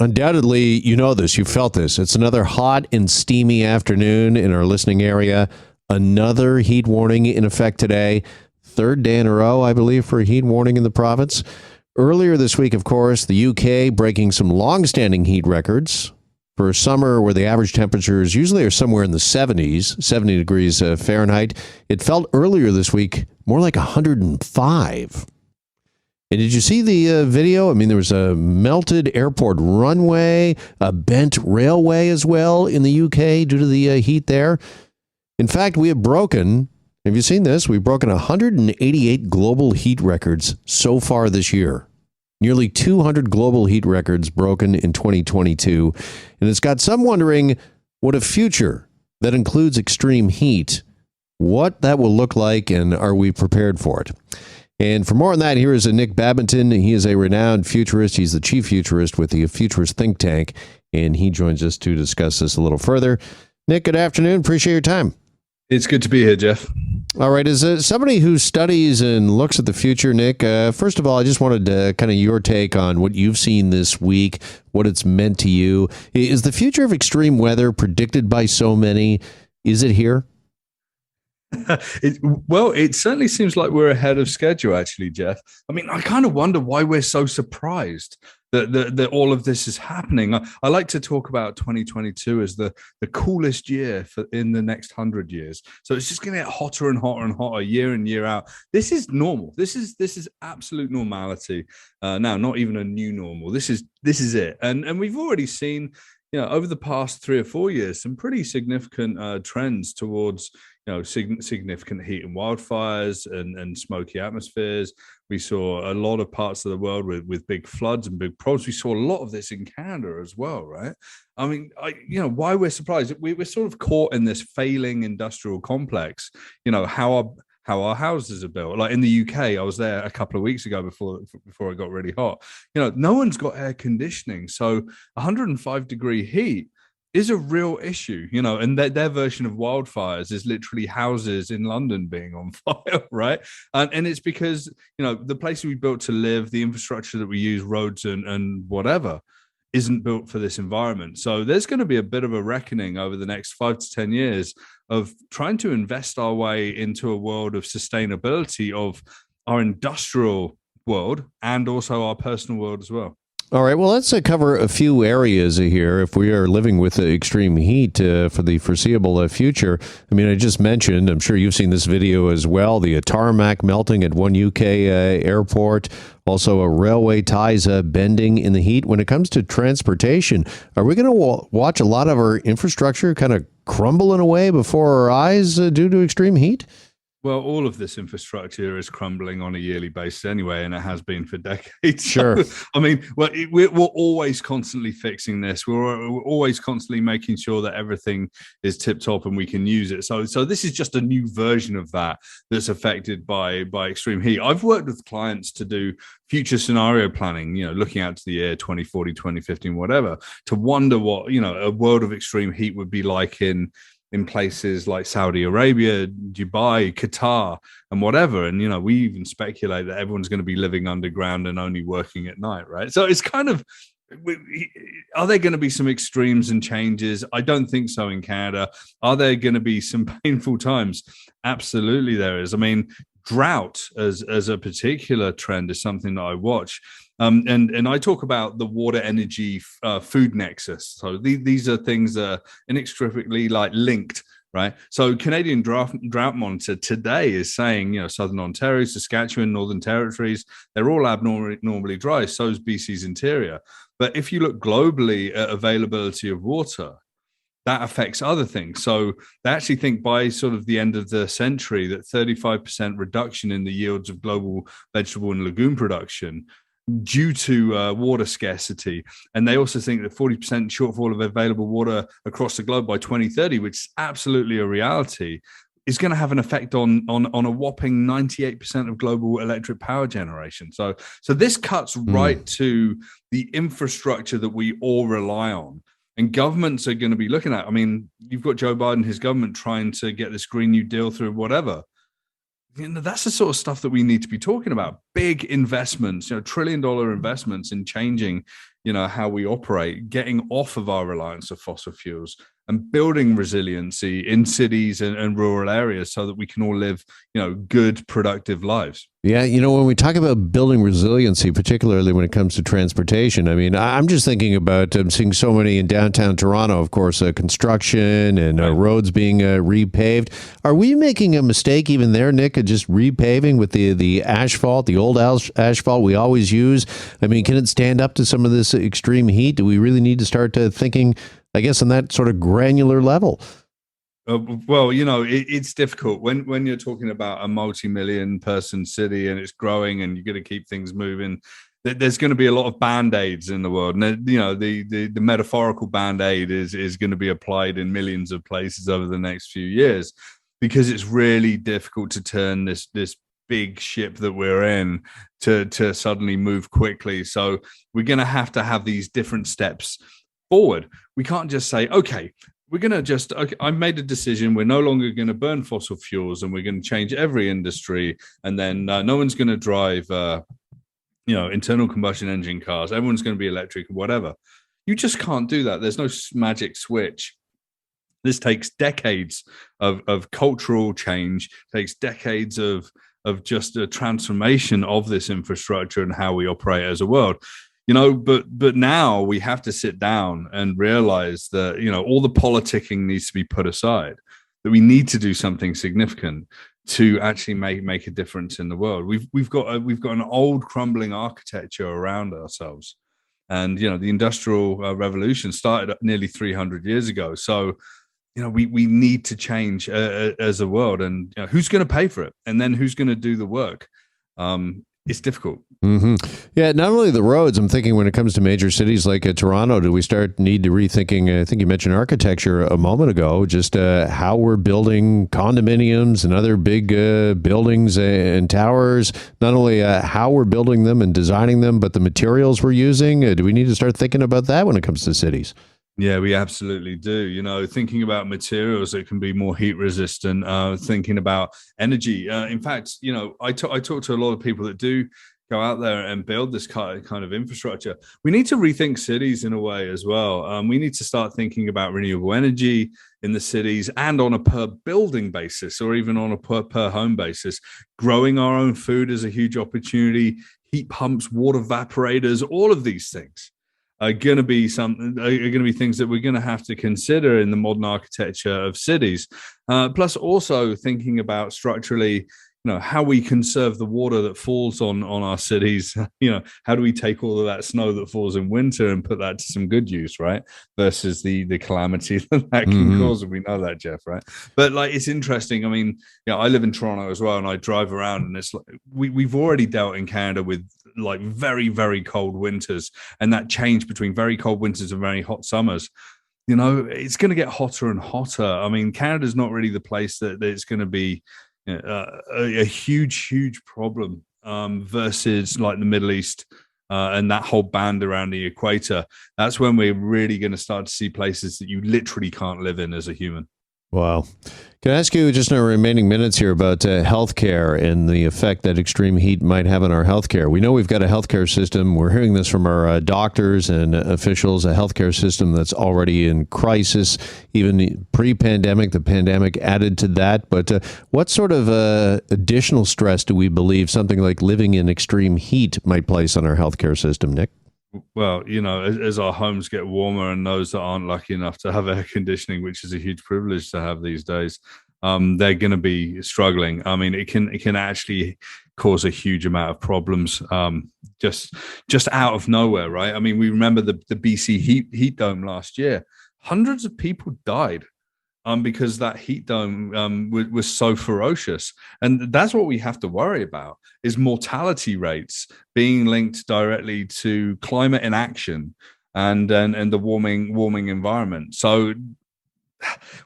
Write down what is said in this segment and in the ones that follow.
Undoubtedly, you know this, you felt this. It's another hot and steamy afternoon in our listening area. Another heat warning in effect today. Third day in a row, I believe, for a heat warning in the province. Earlier this week, of course, the UK breaking some long-standing heat records for a summer where the average temperatures usually are somewhere in the 70s, 70 degrees Fahrenheit. It felt earlier this week more like 105. And did you see the video? I mean, there was a melted airport runway, a bent railway as well in the UK due to the heat there. In fact, we have you seen this? We've broken 188 global heat records so far this year. Nearly 200 global heat records broken in 2022. And it's got some wondering what a future that includes extreme heat, what that will look like, and are we prepared for it? And for more on that, here is Nick Badminton. He is a renowned futurist. He's the chief futurist with the Futurist think tank, and he joins us to discuss this a little further. Nick, good afternoon. Appreciate your time. It's good to be here, Jeff. All right. As somebody who studies and looks at the future, Nick, first of all, I just wanted to kind of your take on what you've seen this week, what it's meant to you. Is the future of extreme weather predicted by so many? Is it here? It certainly seems like we're ahead of schedule, actually, Jeff. I mean, I kind of wonder why we're so surprised that all of this is happening. I like to talk about 2022 as the coolest year in the next 100 years. So it's just going to get hotter and hotter and hotter year in, year out. This is normal. This is absolute normality. Now, not even a new normal. This is it. And we've already seen, over the past 3 or 4 years, some pretty significant trends towards significant heat and wildfires and smoky atmospheres. We saw a lot of parts of the world with big floods and big problems. We saw a lot of this in Canada as well, right? I mean, why we're surprised? We're sort of caught in this failing industrial complex. How our houses are built. Like in the UK, I was there a couple of weeks ago before it got really hot. No one's got air conditioning, so 105-degree heat is a real issue, and their version of wildfires is literally houses in London being on fire, right? And it's because, the places we built to live, the infrastructure that we use, roads and whatever, isn't built for this environment. So there's going to be a bit of a reckoning over the next 5 to 10 years of trying to invest our way into a world of sustainability of our industrial world and also our personal world as well. All right. Well, let's cover a few areas here. If we are living with extreme heat for the foreseeable future, I mean, I just mentioned, I'm sure you've seen this video as well, the tarmac melting at one UK airport, also a railway ties bending in the heat. When it comes to transportation, are we going to watch a lot of our infrastructure kind of crumble in a way before our eyes due to extreme heat? Well, all of this infrastructure is crumbling on a yearly basis anyway, and it has been for decades. Sure. So, I mean, we're always constantly fixing this. We're always constantly making sure that everything is tip-top and we can use it. So this is just a new version of that's affected by extreme heat. I've worked with clients to do future scenario planning, looking out to the year 2040, 2050, whatever, to wonder what, a world of extreme heat would be like in places like Saudi Arabia, Dubai, Qatar, and whatever. And, we even speculate that everyone's going to be living underground and only working at night, right? So it's kind of, are there going to be some extremes and changes? I don't think so in Canada. Are there going to be some painful times? Absolutely there is. I mean, drought as a particular trend is something that I watch. And I talk about the water energy food nexus. So these are things that are inextricably linked, right? So Canadian Drought Monitor today is saying, Southern Ontario, Saskatchewan, Northern Territories, they're all abnormally dry. So is BC's interior. But if you look globally at availability of water, that affects other things. So they actually think by sort of the end of the century that 35% reduction in the yields of global vegetable and legume production due to water scarcity. And they also think that 40% shortfall of available water across the globe by 2030, which is absolutely a reality, is going to have an effect on a whopping 98% of global electric power generation. So this cuts right to the infrastructure that we all rely on. And governments are going to be looking at, I mean, you've got Joe Biden, his government trying to get this Green New Deal through whatever. That's the sort of stuff that we need to be talking about. Big investments, $1 trillion investments in changing how we operate, getting off of our reliance of fossil fuels and building resiliency in cities and rural areas so that we can all live, good, productive lives. Yeah, when we talk about building resiliency, particularly when it comes to transportation, I mean, I'm just thinking about seeing so many in downtown Toronto, of course, construction and roads being repaved. Are we making a mistake even there, Nick, of just repaving with the asphalt, the old asphalt we always use? I mean, can it stand up to some of this extreme heat? Do we really need to start thinking, I guess, on that sort of granular level? Well, it's difficult when you're talking about a multi-million person city and it's growing and you're going to keep things moving. There's going to be a lot of band-aids in the world, and the metaphorical band-aid is going to be applied in millions of places over the next few years, because it's really difficult to turn this big ship that we're in to suddenly move quickly. So we're going to have these different steps forward. We can't just say, okay, we're going to I've made a decision. We're no longer going to burn fossil fuels and we're going to change every industry. And then no one's going to drive, internal combustion engine cars. Everyone's going to be electric or whatever. You just can't do that. There's no magic switch. This takes decades of cultural change, takes decades of just a transformation of this infrastructure and how we operate as a world. But now we have to sit down and realize that, all the politicking needs to be put aside, that we need to do something significant to actually make a difference in the world. We've got an old crumbling architecture around ourselves. And, the Industrial Revolution started nearly 300 years ago. So, we need to change as a world, and who's going to pay for it? And then who's going to do the work? It's difficult. Mm-hmm. Yeah, not only the roads. I'm thinking when it comes to major cities like Toronto, do we need to rethinking? I think you mentioned architecture a moment ago. Just how we're building condominiums and other big buildings and towers. Not only how we're building them and designing them, but the materials we're using. Do we need to start thinking about that when it comes to cities? Yeah, we absolutely do. Thinking about materials that can be more heat resistant, thinking about energy. In fact, I talk to a lot of people that do go out there and build this kind of infrastructure. We need to rethink cities in a way as well. We need to start thinking about renewable energy in the cities and on a per building basis, or even on a per home basis. Growing our own food is a huge opportunity. Heat pumps, water evaporators, all of these things are going to be things that we're going to have to consider in the modern architecture of cities. Plus, also thinking about structurally, how we conserve the water that falls on our cities. How do we take all of that snow that falls in winter and put that to some good use, right? Versus the calamity that can cause, and we know that, Jeff, right? But it's interesting. I mean, I live in Toronto as well, and I drive around, and it's like we've already dealt in Canada with very, very cold winters, and that change between very cold winters and very hot summers. It's going to get hotter and hotter. I mean, Canada's not really the place that it's going to be a huge problem versus like the Middle East and that whole band around the equator. That's when we're really going to start to see places that you literally can't live in as a human. Wow. Can I ask you just in our remaining minutes here about healthcare and the effect that extreme heat might have on our healthcare? We know we've got a healthcare system. We're hearing this from our doctors and officials, a healthcare system that's already in crisis, even pre-pandemic. The pandemic added to that. But what sort of additional stress do we believe something like living in extreme heat might place on our healthcare system, Nick? Well, as our homes get warmer, and those that aren't lucky enough to have air conditioning, which is a huge privilege to have these days, they're going to be struggling. I mean, it can actually cause a huge amount of problems just out of nowhere, right? I mean, we remember the BC heat dome last year. Hundreds of people died because that heat dome was so ferocious. And that's what we have to worry about, is mortality rates being linked directly to climate inaction and the warming environment. So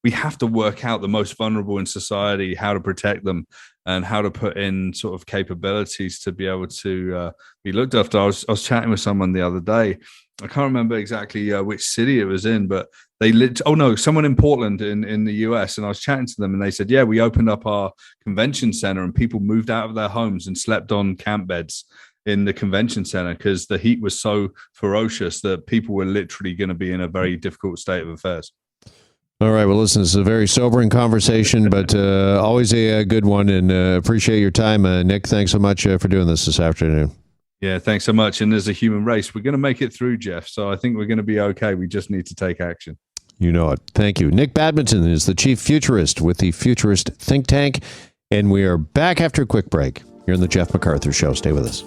we have to work out the most vulnerable in society, how to protect them, and how to put in sort of capabilities to be able to be looked after. I was chatting with someone the other day. I can't remember exactly which city it was in, but someone in Portland in the US. And I was chatting to them, and they said, yeah, we opened up our convention center and people moved out of their homes and slept on camp beds in the convention center because the heat was so ferocious that people were literally going to be in a very difficult state of affairs. All right. Well, listen, it's a very sobering conversation, but always a good one. And appreciate your time, Nick. Thanks so much for doing this afternoon. Yeah, thanks so much. And as a human race, we're going to make it through, Jeff. So I think we're going to be okay. We just need to take action. You know it. Thank you. Nick Badminton is the chief futurist with the Futurist think tank. And we are back after a quick break here on the Jeff McArthur Show. Stay with us.